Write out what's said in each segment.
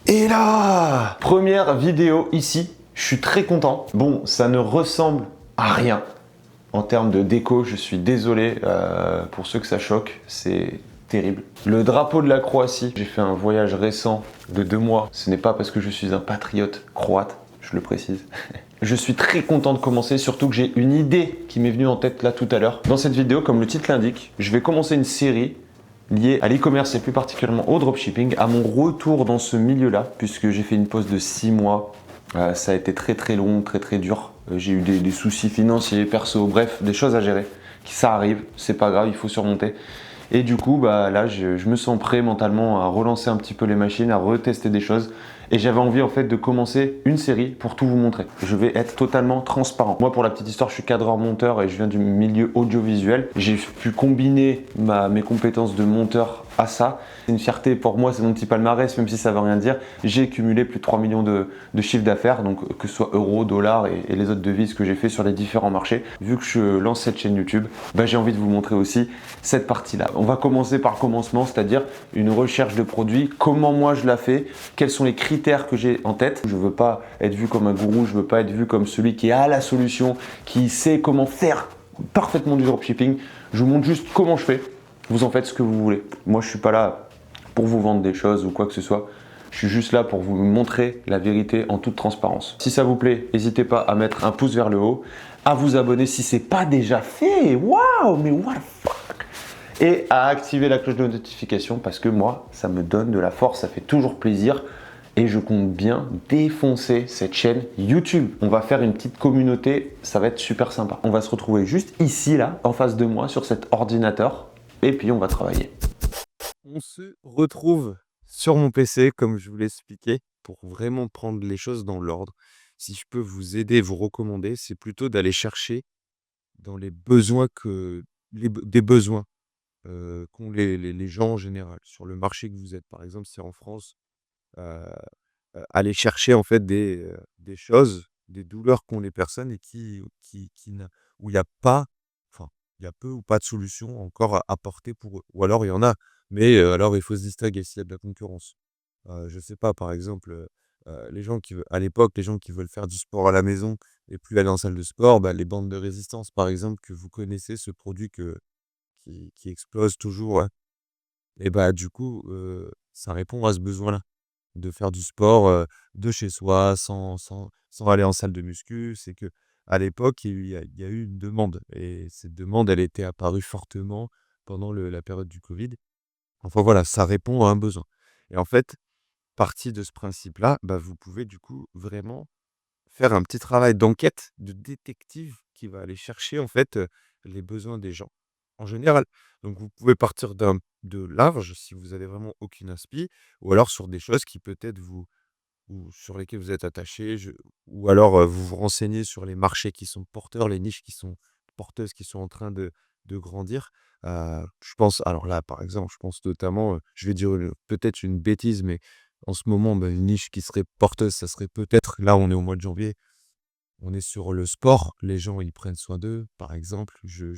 Et là, première vidéo ici, je suis très content. Bon, ça ne ressemble à rien en termes de déco, je suis désolé pour ceux que ça choque, c'est terrible. Le drapeau de la Croatie, j'ai fait un voyage récent de 2 mois, ce n'est pas parce que je suis un patriote croate, je le précise. Je suis très content de commencer, surtout que j'ai une idée qui m'est venue en tête là tout à l'heure. Dans cette vidéo, comme le titre l'indique, je vais commencer une série liée à l'e-commerce et plus particulièrement au dropshipping, à mon retour dans ce milieu-là, puisque j'ai fait une pause de 6 mois. Ça a été très long, très dur. J'ai eu des soucis financiers, perso, bref, des choses à gérer. Ça arrive, c'est pas grave, il faut surmonter. Et du coup, là, je me sens prêt mentalement à relancer un petit peu les machines, à retester des choses. Et j'avais envie en fait de commencer une série pour tout vous montrer. Je vais être totalement transparent. Moi, pour la petite histoire, je suis cadreur-monteur et je viens du milieu audiovisuel. J'ai pu combiner mes compétences de monteur à ça. C'est une fierté pour moi, c'est mon petit palmarès, même si ça ne veut rien dire. J'ai cumulé plus de 3 millions de chiffre d'affaires, donc que ce soit euros, dollars et les autres devises que j'ai fait sur les différents marchés. Vu que je lance cette chaîne YouTube, j'ai envie de vous montrer aussi cette partie-là. On va commencer par le commencement, c'est-à-dire une recherche de produits, comment moi je la fais, quels sont les critères que j'ai en tête. Je ne veux pas être vu comme un gourou, je ne veux pas être vu comme celui qui a la solution, qui sait comment faire parfaitement du dropshipping. Je vous montre juste comment je fais. Vous en faites ce que vous voulez. Moi, je ne suis pas là pour vous vendre des choses ou quoi que ce soit. Je suis juste là pour vous montrer la vérité en toute transparence. Si ça vous plaît, n'hésitez pas à mettre un pouce vers le haut, à vous abonner si ce n'est pas déjà fait. Waouh, mais what the fuck! Et à activer la cloche de notification parce que moi, ça me donne de la force, ça fait toujours plaisir. Et je compte bien défoncer cette chaîne YouTube. On va faire une petite communauté, ça va être super sympa. On va se retrouver juste ici, là, en face de moi, sur cet ordinateur. Et puis on va travailler. On se retrouve sur mon PC, comme je vous l'ai expliqué, pour vraiment prendre les choses dans l'ordre. Si je peux vous aider, vous recommander, c'est plutôt d'aller chercher dans les besoins des besoins qu'ont les gens en général, sur le marché que vous êtes. Par exemple, si en France, heu aller chercher en fait des choses, des douleurs qu'ont les personnes et qui n'a où il y a pas enfin, il y a peu ou pas de solution encore à apporter pour eux. Ou alors il y en a, mais alors il faut se distinguer s'il y a de la concurrence. Je sais pas, par exemple, les gens qui à l'époque, les gens qui veulent faire du sport à la maison et plus aller en salle de sport, les bandes de résistance, par exemple, que vous connaissez, ce produit qui explose toujours, ouais et du coup, ça répond à ce besoin-là. De faire du sport, de chez soi, sans aller en salle de muscu. C'est que à l'époque, il y a eu une demande et cette demande, elle était apparue fortement pendant la période du covid. Enfin voilà, ça répond à un besoin et en fait, parti de ce principe-là, vous pouvez du coup vraiment faire un petit travail d'enquête, de détective qui va aller chercher en fait, les besoins des gens, en général. Donc vous pouvez partir de large si vous avez vraiment aucune inspi ou alors sur des choses qui peut-être ou sur lesquels vous êtes attaché, ou alors, vous vous renseignez sur les marchés qui sont porteurs, les niches qui sont porteuses, qui sont en train de grandir. Je pense alors là, par exemple, je pense notamment, je vais dire, peut-être une bêtise, mais en ce moment, une niche qui serait porteuse, ça serait peut-être là, on est au mois de janvier, on est sur le sport. Les gens, ils prennent soin d'eux, par exemple. Je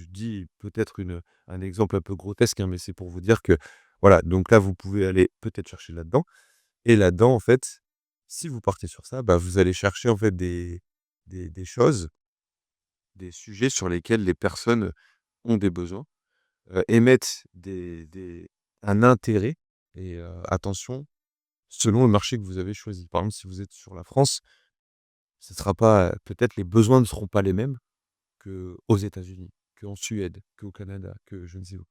dis peut-être un exemple un peu grotesque, hein, mais c'est pour vous dire que voilà, donc là, vous pouvez aller peut-être chercher là-dedans. Et là-dedans, en fait, si vous partez sur ça, vous allez chercher en fait des choses, des sujets sur lesquels les personnes ont des besoins, émettent un intérêt et attention, selon le marché que vous avez choisi. Par exemple, si vous êtes sur la France, ce sera pas, peut-être les besoins ne seront pas les mêmes qu'aux États-Unis, qu'en Suède, qu'au Canada, que je ne sais où.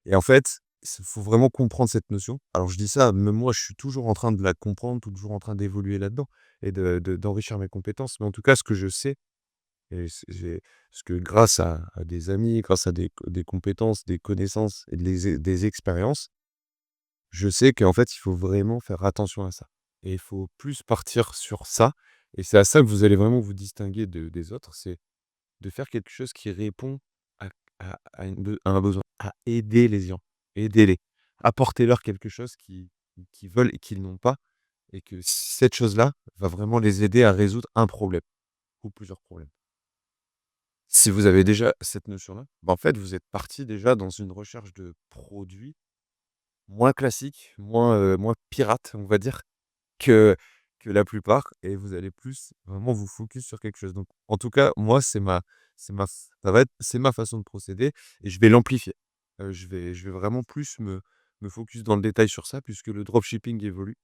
Et en fait, il faut vraiment comprendre cette notion. Alors je dis ça, même moi, je suis toujours en train de la comprendre, toujours en train d'évoluer là-dedans et d'enrichir mes compétences. Mais en tout cas, ce que je sais et ce que grâce à des amis, grâce à des compétences, des connaissances et des expériences, je sais qu'en fait, il faut vraiment faire attention à ça. Et il faut plus partir sur ça. Et c'est à ça que vous allez vraiment vous distinguer des autres, c'est de faire quelque chose qui répond à à un besoin, à aider les gens, aidez-les. Apportez-leur quelque chose qu'ils veulent et qu'ils n'ont pas et que cette chose-là va vraiment les aider à résoudre un problème ou plusieurs problèmes. Si vous avez déjà cette notion-là, en fait, vous êtes parti déjà dans une recherche de produits moins classiques, moins pirate, on va dire. que que la plupart et vous allez plus vraiment vous focus sur quelque chose. Donc en tout cas, moi, c'est ma façon de procéder et je vais l'amplifier. Je vais vraiment plus me focus dans le détail sur ça puisque le dropshipping évolue.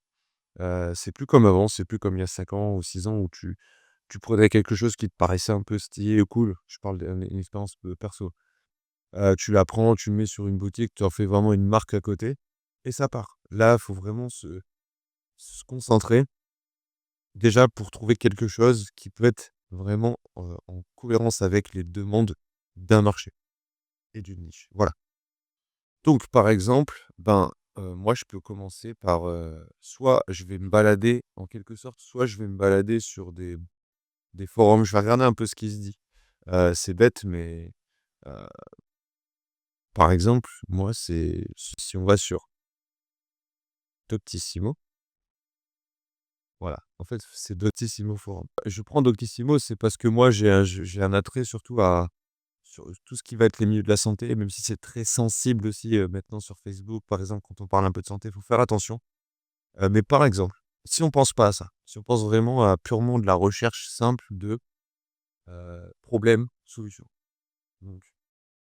C'est plus comme avant, c'est plus comme il y a 5 ans ou 6 ans où tu prenais quelque chose qui te paraissait un peu stylé ou cool. Je parle d'une expérience, perso. Tu la prends, tu le mets sur une boutique, tu en fais vraiment une marque à côté et ça part. Là, il faut vraiment se concentrer, déjà pour trouver quelque chose qui peut être vraiment, en cohérence avec les demandes d'un marché et d'une niche. Voilà. Donc par exemple, ben, moi je peux commencer par, soit je vais me balader en quelque sorte, soit je vais me balader sur des forums, je vais regarder un peu ce qui se dit. C'est bête mais, heu, par exemple, moi c'est si on va sur Doctissimo. Voilà, en fait, c'est Doctissimo Forum. Je prends Doctissimo, c'est parce que moi, j'ai un attrait surtout à sur tout ce qui va être les milieux de la santé, même si c'est très sensible aussi, maintenant sur Facebook, par exemple, quand on parle un peu de santé, il faut faire attention. Mais par exemple, si on pense pas à ça, si on pense vraiment à purement de la recherche simple de, problème, solution. Donc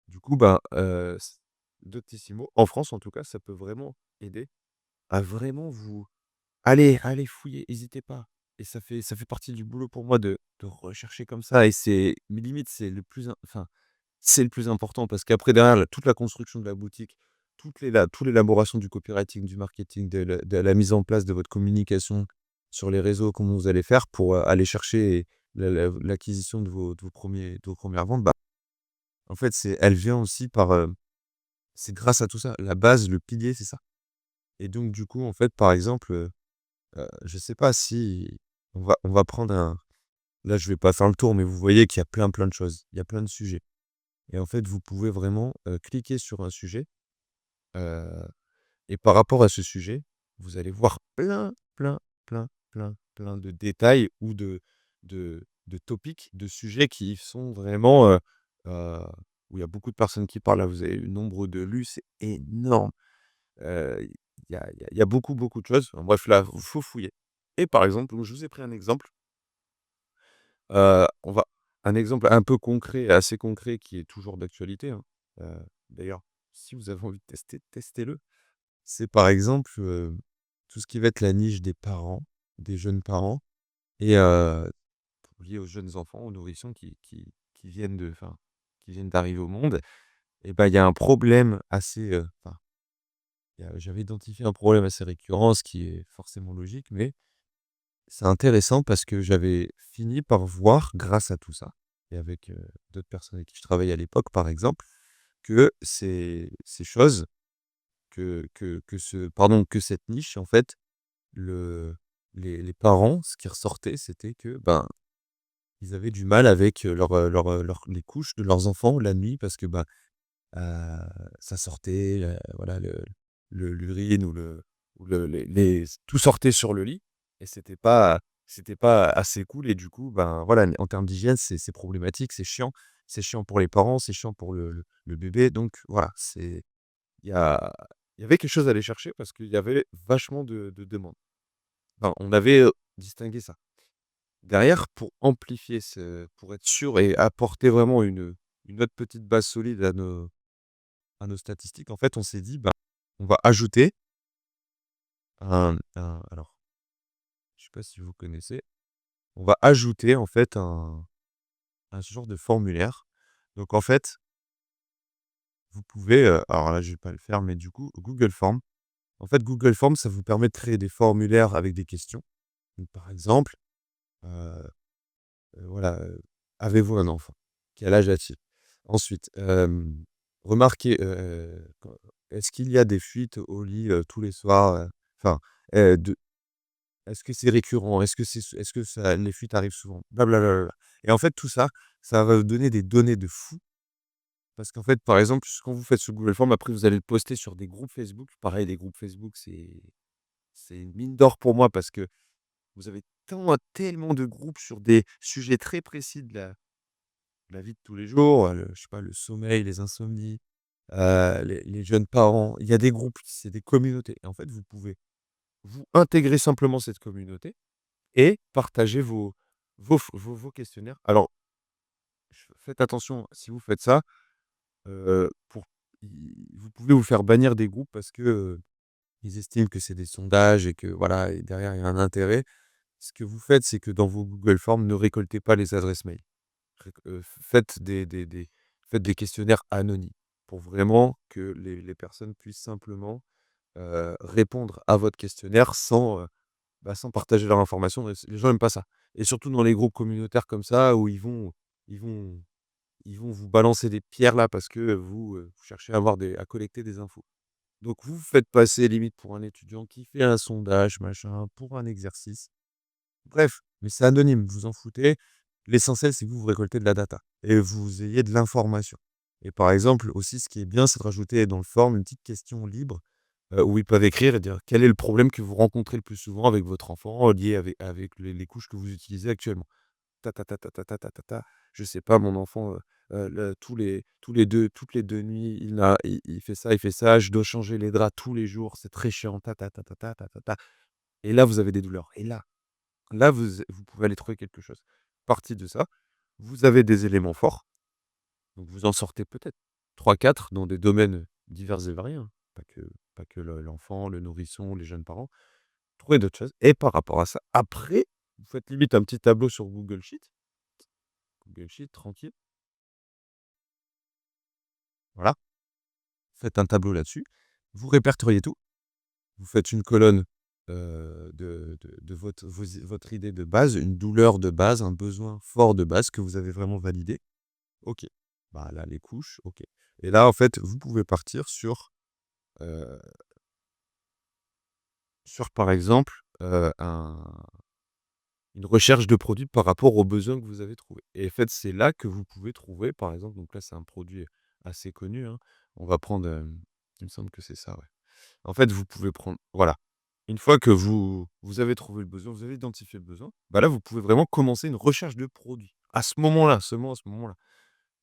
du coup, bah, Doctissimo, en France en tout cas, ça peut vraiment aider à vraiment vous allez fouiller, hésitez pas et ça fait partie du boulot pour moi de rechercher comme ça et c'est mais limite, c'est le plus important parce qu'après derrière, toute la construction de la boutique, toute l'élaboration du copywriting, du marketing, de la mise en place de votre communication sur les réseaux, comment vous allez faire pour, aller chercher l'acquisition de vos premières ventes, bah, en fait, elle vient aussi c'est grâce à tout ça. La base, le pilier, c'est ça et donc du coup, en fait, par exemple, je sais pas si on va prendre un là, je vais pas faire le tour, mais vous voyez qu'il y a plein de choses. Il y a plein de sujets et en fait, vous pouvez vraiment, cliquer sur un sujet, heu et par rapport à ce sujet, vous allez voir plein de détails ou de topics, de sujets qui sont vraiment, heu, où il y a beaucoup de personnes qui parlent. Là, vous avez le nombre de lus, c'est énorme. Il y a beaucoup de choses. En bref, là, il faut fouiller et par exemple, donc je vous ai pris un exemple. On va un exemple un peu concret, assez concret qui est toujours d'actualité, hein. D'ailleurs, si vous avez envie de tester, testez-le. C'est par exemple, tout ce qui va être la niche des parents, des jeunes parents et lié aux jeunes enfants, aux nourrissons qui viennent qui viennent d'arriver au monde et ben, il y a un problème assez, j'avais identifié un problème assez récurrent, ce qui est forcément logique, mais c'est intéressant parce que j'avais fini par voir, grâce à tout ça et avec, d'autres personnes avec qui je travaillais à l'époque, par exemple, que ces choses, que cette niche, en fait, le les parents, ce qui ressortait, c'était que, ben, ils avaient du mal avec, les couches de leurs enfants la nuit parce que, ben, heu, ça sortait, voilà, l'urine ou les tout sortait sur le lit et c'était pas assez cool et du coup, ben, voilà, en termes d'hygiène, c'est problématique, c'est chiant. C'est chiant pour les parents, c'est chiant pour le bébé donc voilà, il y a il y avait quelque chose à aller chercher parce qu'il y avait vachement de demandes. Enfin, on avait, distingué ça. Derrière, pour être sûr et apporter vraiment une autre petite base solide à nos statistiques, en fait, on s'est dit: «Ben, on va ajouter alors, je sais pas si vous connaissez, on va ajouter, en fait, un genre de formulaire». Donc en fait, vous pouvez, alors là, je vais pas le faire, mais du coup, Google Forms. En fait, Google Forms, ça vous permet de créer des formulaires avec des questions. Donc par exemple, heu voilà, avez-vous un enfant? Quel âge a-t-il? Ensuite, remarquez, quand est-ce qu'il y a des fuites au lit, tous les soirs, enfin, de est-ce que c'est récurrent? Est-ce que ça les fuites arrivent souvent? Blablabla et en fait, tout ça, ça va vous donner des données de fou parce qu'en fait, par exemple, quand vous faites sur Google Forms, après vous allez le poster sur des groupes Facebook. Pareil, les groupes Facebook, c'est une mine d'or pour moi parce que vous avez tellement de groupes sur des sujets très précis de la vie de tous les jours, je sais pas, le sommeil, les insomnies, les jeunes parents. Il y a des groupes, c'est des communautés et en fait, vous pouvez vous intégrez simplement cette communauté et partagez vos questionnaires. Alors, faites attention, si vous faites ça, pour vous pouvez vous faire bannir des groupes parce que, ils estiment que c'est des sondages et que voilà et derrière il y a un intérêt. Ce que vous faites, c'est que dans vos Google Forms, ne récoltez pas les adresses mail. Faites des questionnaires anonymes pour vraiment que les personnes puissent simplement, répondre à votre questionnaire sans partager leur information. Et les gens n'aiment pas ça et surtout dans les groupes communautaires comme ça où ils vont ils vont vous balancer des pierres là parce que vous cherchez à collecter des infos. Donc vous vous faites passer limite pour un étudiant qui fait un sondage, machin, pour un exercice. Bref, mais c'est anonyme, vous en foutez. L'essentiel, c'est que vous récoltez de la data et vous ayez de l'information. Et par exemple, aussi, ce qui est bien, c'est de rajouter dans le form une petite question libre où ils peuvent écrire et dire quel est le problème que vous rencontrez le plus souvent avec votre enfant lié avec les couches que vous utilisez actuellement. Ta ta ta ta ta ta ta ta ta. Je sais pas, mon enfant, toutes les 2 nuits, il fait ça, il fait ça, je dois changer les draps tous les jours, c'est très chiant, ta ta ta ta ta ta ta ta. Et là, vous avez des douleurs. Et là, vous pouvez aller trouver quelque chose. Partie de ça, vous avez des éléments forts, donc vous en sortez peut-être trois quatre dans des domaines divers et variés, hein, pas que l'enfant, le nourrisson, les jeunes parents. Trouvez d'autres choses et par rapport à ça, après, vous faites limite un petit tableau sur Google Sheet tranquille, voilà. Faites un tableau là-dessus, vous répertoriez tout, vous faites une colonne, de votre idée de base, une douleur de base, un besoin fort de base que vous avez vraiment validé. OK. Bah, là, les couches, OK. Et là, en fait, vous pouvez partir heu, sur par exemple, une recherche de produits par rapport aux besoins que vous avez trouvés. Et en fait, c'est là que vous pouvez trouver, par exemple, donc là, c'est un produit assez connu, hein. On va prendre, il me semble que c'est ça, ouais. En fait, vous pouvez prendre voilà. Une fois que vous avez trouvé le besoin, vous avez identifié le besoin, bah, là, vous pouvez vraiment commencer une recherche de produits. À ce moment-là, seulement à ce moment-là.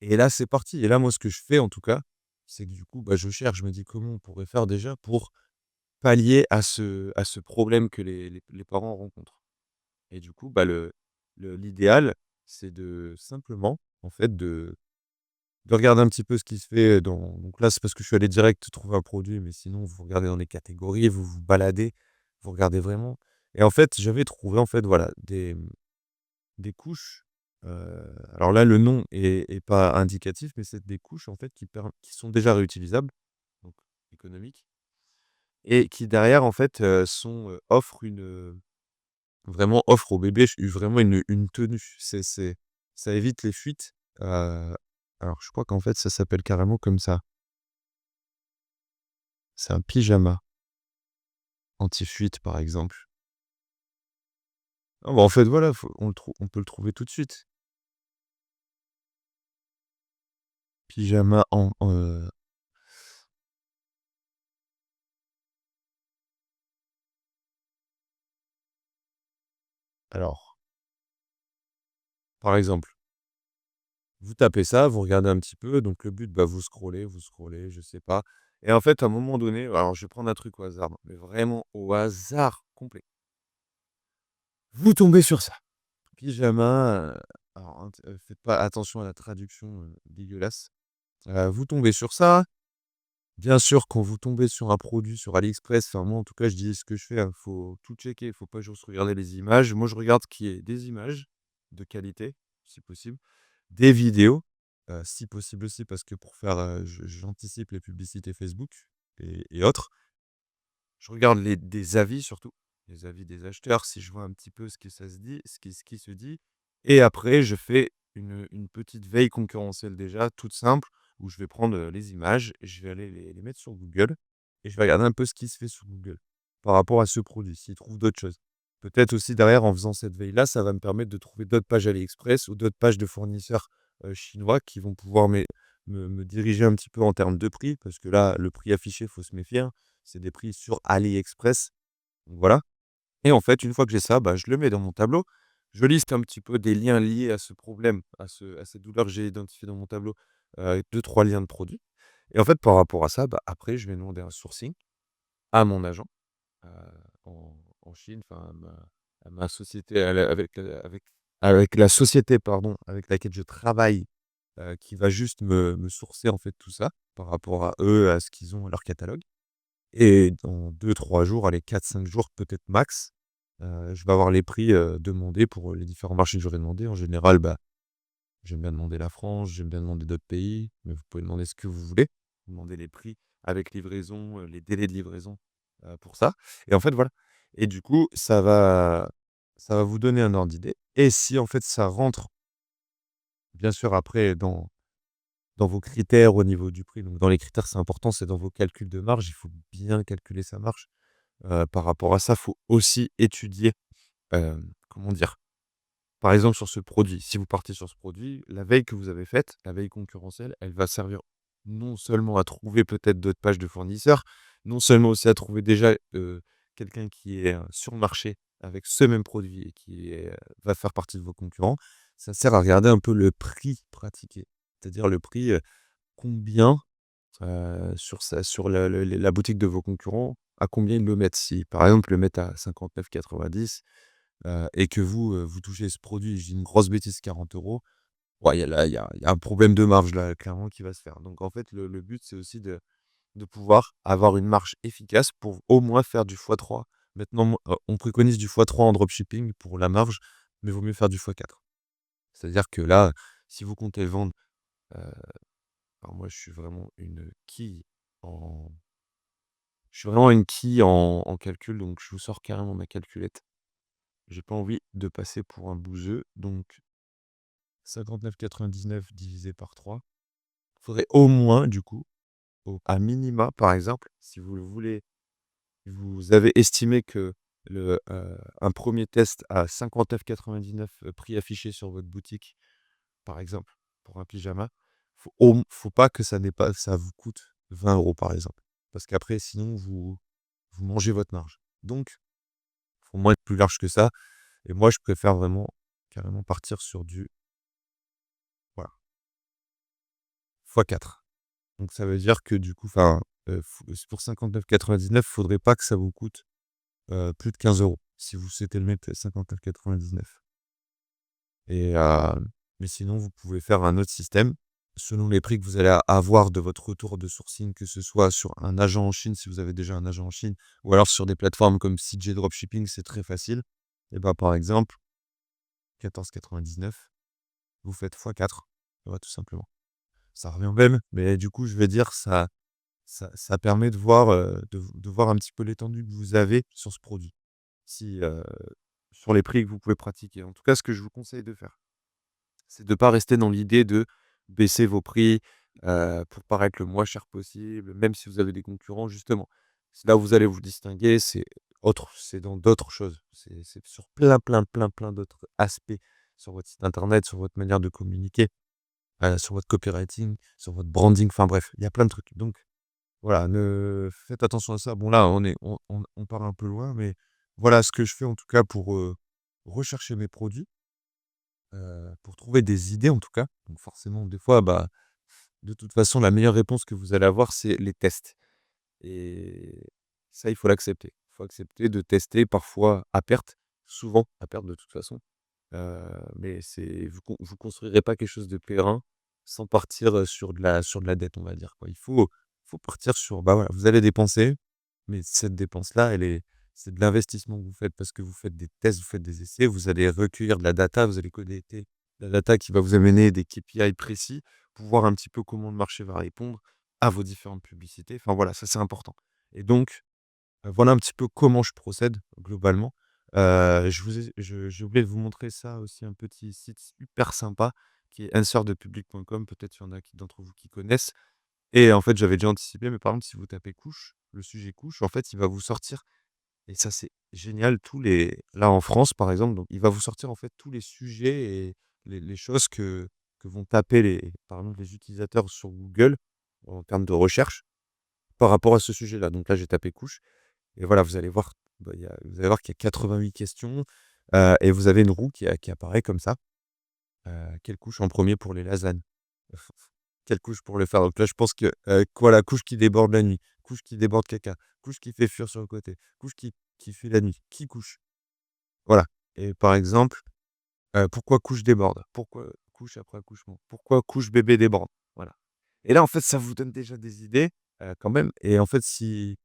Et là, c'est parti. Et là, moi, ce que je fais, en tout cas, c'est que du coup, bah, je cherche, je me dis: «Comment on pourrait faire déjà pour pallier à ce problème que les parents rencontrent?» Et du coup, bah, l'idéal, c'est de simplement, en fait, de regarder un petit peu ce qui se fait dans donc là, c'est parce que je suis allé direct trouver un produit, mais sinon, vous regardez dans les catégories, vous vous baladez, vous regardez vraiment. Et en fait, j'avais trouvé, en fait, voilà, des couches, alors là, le nom est pas indicatif, mais c'est des couches, en fait, qui sont déjà réutilisables, donc économiques et qui derrière, en fait, offrent vraiment offrent au bébé vraiment une tenue. Ça évite les fuites, alors je crois qu'en fait, ça s'appelle carrément comme ça. C'est un pyjama anti-fuite, par exemple. Ah bah, en fait, voilà, on peut le trouver tout de suite. Pyjama alors, par exemple, vous tapez ça, vous regardez un petit peu, donc le but, bah, vous scrollez, je sais pas et en fait, à un moment donné, alors je vais prendre un truc au hasard, mais vraiment au hasard complet. Vous tombez sur ça. Pyjama, alors faites pas attention à la traduction, dégueulasse. Vous tombez sur ça. Bien sûr, quand vous tombez sur un produit sur AliExpress, enfin moi en tout cas je dis ce que je fais, hein, faut tout checker, faut pas juste regarder les images. Moi je regarde qu'il y ait des images de qualité, si possible, des vidéos, si possible aussi parce que pour faire, j'anticipe les publicités Facebook et autres. Je regarde des avis surtout, les avis des acheteurs, si je vois un petit peu ce que ça se dit, ce qui se dit et après je fais une petite veille concurrentielle déjà toute simple où je vais prendre, les images et je vais aller les mettre sur Google et je vais regarder un peu ce qui se fait sur Google par rapport à ce produit, s'ils trouvent d'autres choses. Peut-être aussi derrière en faisant cette veille-là, ça va me permettre de trouver d'autres pages AliExpress ou d'autres pages de fournisseurs, chinois qui vont pouvoir me diriger un petit peu en termes de prix parce que là, le prix affiché, il faut se méfier, hein. C'est des prix sur AliExpress, donc voilà et en fait, une fois que j'ai ça, bah, je le mets dans mon tableau. Je liste un petit peu des liens liés à ce problème, à cette douleur que j'ai identifiée dans mon tableau, 2-3 liens de produits et en fait, par rapport à ça, bah, après je vais demander un sourcing à mon agent, heu, en Chine, enfin à ma société, avec la société, pardon, avec laquelle je travaille, qui va juste me sourcer en fait tout ça par rapport à eux, à ce qu'ils ont à leur catalogue. Et dans 2 3 jours, allez 4 5 jours peut-être max, je vais avoir les prix, demandés pour les différents marchés que j'aurais demandé. En général, bah, j'aime bien demander la France, j'aime bien demander d'autres pays, mais vous pouvez demander ce que vous voulez. Vous demandez les prix avec livraison, les délais de livraison, pour ça. Et en fait, voilà. Et du coup, ça va vous donner un ordre d'idée. Et si en fait ça rentre, bien sûr après dans vos critères au niveau du prix, donc dans les critères, c'est important, c'est dans vos calculs de marge, il faut bien calculer sa marge. Par rapport à ça, il faut aussi étudier, comment dire? Par exemple, sur ce produit, si vous partez sur ce produit, la veille que vous avez faite, la veille concurrentielle, elle va servir non seulement à trouver peut-être d'autres pages de fournisseurs, non seulement aussi à trouver déjà, quelqu'un qui est, sur le marché avec ce même produit et qui va faire partie de vos concurrents. Ça sert à regarder un peu le prix pratiqué. C'est-à-dire le prix, combien, sur la boutique de vos concurrents, à combien ils le mettent. Si par exemple, le mettent à 59,90, et que vous, vous touchez ce produit, je dis une grosse bêtise, 40 €, ouais, il y a un problème de marge là, clairement, qui va se faire. Donc en fait, le but, c'est aussi de pouvoir avoir une marge efficace pour au moins faire du x3. Maintenant, on préconise du x3 en dropshipping pour la marge, mais vaut mieux faire du x4. C'est-à-dire que là, si vous comptez vendre, heu, alors moi, en je suis vraiment une quille en calcul, donc je vous sors carrément ma calculette. J'ai pas envie de passer pour un bouseux, donc 59,99 divisé par 3. Il faudrait au moins, du coup, à minima, par exemple, si vous le voulez, vous avez estimé que un premier test à 59,99, prix affiché sur votre boutique, par exemple, pour un pyjama, faut pas que ça vous coûte 20 € par exemple. Parce qu'après, sinon, vous mangez votre marge. Donc, il faut au moins être plus large que ça. Et moi, je préfère vraiment carrément partir sur du, voilà, x4. Donc ça veut dire que du coup, enfin, c'est pour 59,99, faudrait pas que ça vous coûte, plus de 15 € si vous souhaitez le mettre à 59,99. Et mais sinon, vous pouvez faire un autre système. Selon les prix que vous allez avoir de votre retour de sourcing, que ce soit sur un agent en Chine, si vous avez déjà un agent en Chine, ou alors sur des plateformes comme CJ Dropshipping, c'est très facile. Et ben, par exemple, 14,99, vous faites x4, voilà, tout simplement. Ça revient au même, mais du coup, je vais dire, ça permet de voir, de voir un petit peu l'étendue que vous avez sur ce produit. Si, sur les prix que vous pouvez pratiquer. En tout cas, ce que je vous conseille de faire, c'est de ne pas rester dans l'idée de baisser vos prix, pour paraître le moins cher possible, même si vous avez des concurrents, justement. C'est là où vous allez vous distinguer, c'est dans d'autres choses. C'est sur plein, plein, plein, plein d'autres aspects, sur votre site internet, sur votre manière de communiquer, sur votre copywriting, sur votre branding, enfin bref, il y a plein de trucs. Donc voilà, ne faites attention à ça. Bon là, on part un peu loin, mais voilà ce que je fais en tout cas pour, rechercher mes produits, pour trouver des idées en tout cas. Donc forcément, des fois, bah, de toute façon, la meilleure réponse que vous allez avoir, c'est les tests. Et ça, il faut l'accepter. Il faut accepter de tester parfois à perte, souvent à perte de toute façon. Mais vous construirez pas quelque chose de périn sans partir, sur de la dette, on va dire, quoi. Il faut partir sur, bah, voilà, vous allez dépenser, mais cette dépense-là, c'est de l'investissement que vous faites parce que vous faites des tests, vous faites des essais, vous allez recueillir de la data, vous allez collecter de la data qui va vous amener des KPI précis pour voir un petit peu comment le marché va répondre à vos différentes publicités. Enfin voilà, ça c'est important. Et donc, voilà un petit peu comment je procède globalement. J'ai oublié de vous montrer ça aussi, un petit site super sympa qui est answerdepublic.com. Peut-être il y en a qui d'entre vous qui connaissent. Et en fait, j'avais déjà anticipé, mais par exemple, si vous tapez couche, le sujet couche, en fait, il va vous sortir, et ça, c'est génial, là, en France, par exemple, donc il va vous sortir, en fait, tous les sujets et les choses que vont taper par exemple, les utilisateurs sur Google en termes de recherche par rapport à ce sujet-là. Donc là, j'ai tapé couche et voilà, vous allez voir, bah, vous allez voir qu'il y a 88 questions, et vous avez une roue qui apparaît comme ça. Quelle couche en premier pour les lasagnes? Quelle couche pour le faire? Donc là, je pense que, quoi, la couche qui déborde la nuit, couche qui déborde caca, couche qui fait fuir sur le côté, couche qui Qui fait la nuit? Qui couche? Voilà. Et par exemple, pourquoi couche déborde? Pourquoi couche après accouchement? Pourquoi couche bébé déborde? Voilà. Et là, en fait, ça vous donne déjà des idées, quand même. Et en fait, si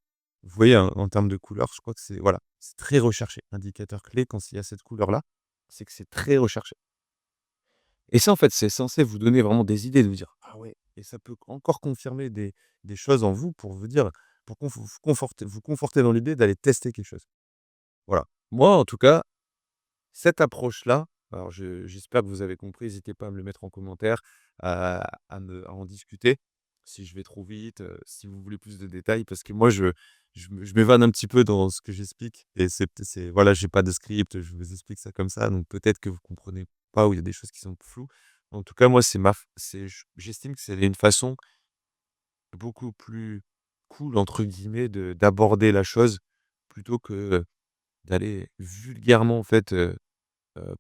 vous voyez, en termes de couleur, je crois que c'est voilà, c'est très recherché. Indicateur clé quand il y a cette couleur-là, c'est que c'est très recherché. Et ça, en fait, c'est censé vous donner vraiment des idées, de vous dire: «Ah ouais», et ça peut encore confirmer des choses en vous pour vous dire pour vous conforter dans l'idée d'aller tester quelque chose. Voilà. Moi, en tout cas, cette approche-là, alors j'espère que vous avez compris, n'hésitez pas à me le mettre en commentaire, à en discuter. Si je vais trop vite, si vous voulez plus de détails, parce que moi je m'évade un petit peu dans ce que j'explique, et c'est voilà, j'ai pas de script, je vous explique ça comme ça, donc peut-être que vous comprenez pas, ou il y a des choses qui sont floues. En tout cas, moi, c'est ma f c'est j'estime que c'est une façon beaucoup plus «cool» entre guillemets de d'aborder la chose, plutôt que d'aller vulgairement en fait,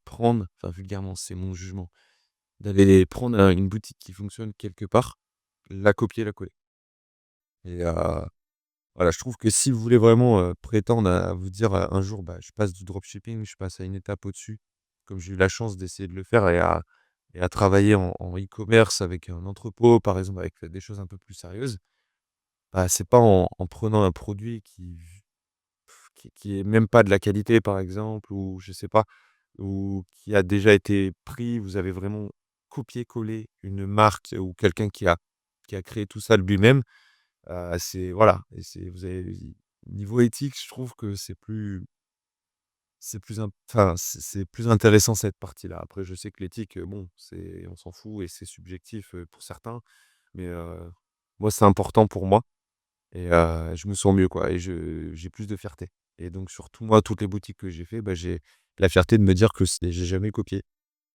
prendre, enfin vulgairement, c'est mon jugement, d'aller prendre, une boutique qui fonctionne quelque part, la copier, la coller. Et voilà, je trouve que si vous voulez vraiment, prétendre à vous dire, un jour: «Bah, je passe du dropshipping, je passe à une étape au-dessus», comme j'ai eu la chance d'essayer de le faire, et à travailler en e-commerce avec un entrepôt, par exemple, avec, des choses un peu plus sérieuses, bah, c'est pas en prenant un produit qui est même pas de la qualité, par exemple, ou je sais pas, ou qui a déjà été pris. Vous avez vraiment copié-collé une marque ou quelqu'un qui a créé tout ça de lui-même. C'est voilà, et c'est vous avez niveau éthique, je trouve que c'est plus intéressant cette partie-là. Après, je sais que l'éthique, bon, c'est on s'en fout et c'est subjectif, pour certains, mais moi, c'est important pour moi. Et je me sens mieux, quoi, et je j'ai plus de fierté. Et donc surtout moi, toutes les boutiques que j'ai fait, bah, j'ai la fierté de me dire que j'ai jamais copié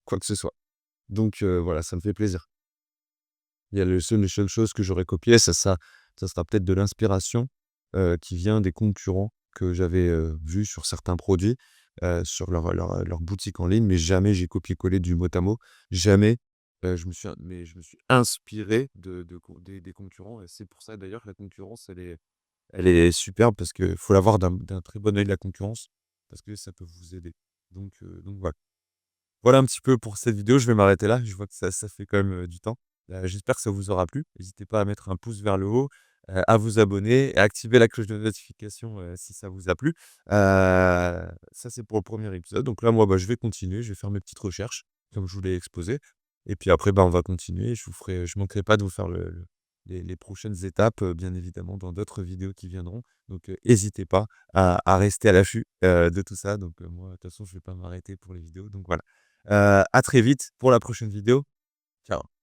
quoi que ce soit. Donc voilà, ça me fait plaisir. Il y a les seules choses que j'aurais copiées, ça sera peut-être de l'inspiration, qui vient des concurrents que j'avais, vus sur certains produits, sur leur boutique en ligne, mais jamais j'ai copié-collé du mot à mot. Jamais, je me suis inspiré des concurrents, et c'est pour ça d'ailleurs que la concurrence, elle est superbe, parce qu'il faut l'avoir d'un très bon œil, la concurrence, parce que ça peut vous aider. Donc voilà. Voilà un petit peu pour cette vidéo, je vais m'arrêter là. Je vois que ça fait quand même, du temps. J'espère que ça vous aura plu. N'hésitez pas à mettre un pouce vers le haut, à vous abonner et à activer la cloche de notification, si ça vous a plu. Ça, c'est pour le premier épisode. Donc là, moi, bah, je vais continuer, je vais faire mes petites recherches, comme je vous l'ai exposé, et puis après, bah, on va continuer. Je manquerai pas de vous faire les prochaines étapes, bien évidemment, dans d'autres vidéos qui viendront. Donc hésitez pas à rester à l'affût, de tout ça. Donc moi, de toute façon, je vais pas m'arrêter pour les vidéos. Donc voilà. À très vite pour la prochaine vidéo. Ciao.